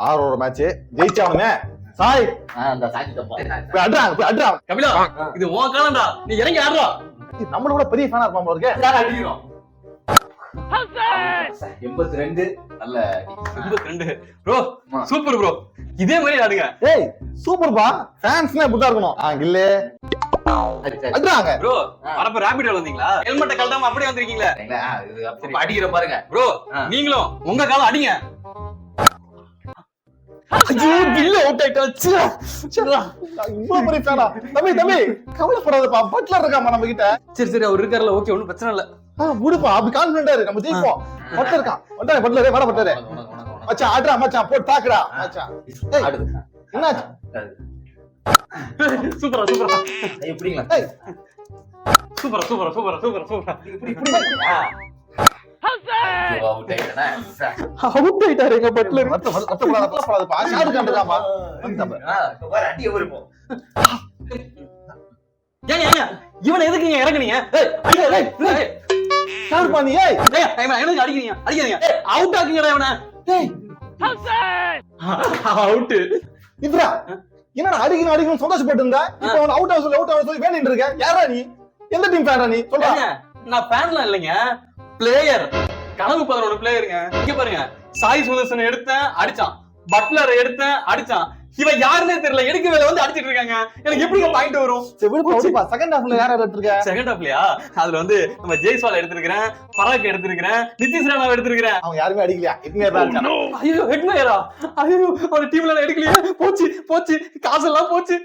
ஆரோட மேட்ச் ஜெயிச்சானுங்க. சாய் அந்த சாக்கிட்ட போய் அட்றாங்க. கபிலா இது உன் காலம்டா, நீ இறங்கி ஆடுறா. நம்மள விட பெரிய ஃபேனா இருப்பான் போல இருக்கே. அடிக்கிறோம் 82 நல்ல 82 ப்ரோ, சூப்பர் ப்ரோ, இதே மாதிரி ஆடுங்க. ஏய் சூப்பர்பா, ஃபேன்ஸ்னா இப்படி தான் இருக்கணும். கில்லே அட்றாங்க ப்ரோ. வரப்ப ரேபிட் வந்தீங்களா? ஹெல்மெட் கழட்டாம அப்படியே வந்திருக்கீங்களா? இது அப்ப அடிக்கிற பாருங்க ப்ரோ. நீங்களும் உங்க காலம் அடிங்க. ஐயோ கில்ல அவுட் ஆயிட்டாச்சு. இவ்வளவு பெரிய ஃபேனா? தம்பி கவலைப்படாதப்பா, பட்லர் இருக்காமா நம்ம கிட்ட. சரி அவர் இருக்காருல, ஓகே, ஒண்ணும் பிரச்சனை இல்ல. விடுப்பா, அப்படி கான்ஃபிடென்ட்டா இரு, நம்ம ஜெயிப்போம். பட்லர் இருக்கான். பட்லர் வாடா பட்லர். மச்சான் ஆட்றா மச்சான், போட்டு தாக்குடா மச்சான். ஏய் என்னாச்சு? சூப்பரா எப்படிங்களா? ஏய் சூப்பரா இப்படி அவுட் ஆயிட்டாரு எங்க பட்லர். வருத்தப்படாதப்பா, ஷாட் கண்டதாமா. அடி எவருப்போம் ஏங்க இவனை எதுக்குங்க இறங்குனீங்க? ஷாட் பண்ணி. ஏய் எனக்கு அடிக்கிறீங்க. அவுட் ஆக்குங்கடா இவனை. அவுட். இப்ரா என்னடா அடிக்கணும் சந்தோஷப்பட்டு இருந்தா, இப்போ அவன் அவுட் ஆக சொல்லி வேண்டிட்டு இருக்க. யாரா நீ? எந்த டீம் ஃபேனா நீ? சொல்லுங்க. நான் ஃபேன்லாம் இல்லைங்க, பிளேயர். கனவு 11 பிளேயருங்க. இங்க பாருங்க, சாய் சுதர்சன் எடுத்தேன் அடிச்சான், பட்லர் எடுத்தேன் அடிச்சான். இவன் யாருன்னே தெரியல, எடுக்க வேலை வந்து அடிச்சிட்டு இருக்காங்க. எனக்கு எப்படி பாயிண்ட் வரும்? செகண்ட் ஹாஃப்ல யார எடுத்துருக்க? செகண்ட் ஹாஃப்லயா? அதுல வந்து நம்ம ஜெய்ஸ்வால் எடுத்திருக்கிறேன், பராக் எடுத்திருக்கிறேன், நிதிஷ் ராணா எடுத்திருக்கிறேன். அவங்க யாருமே அடிக்கலையா? ஐயோ ஹெட்மேயரா? ஐயோ அந்த டீம்ல எடுக்கலையா? போச்சு காசெல்லாம் போச்சு.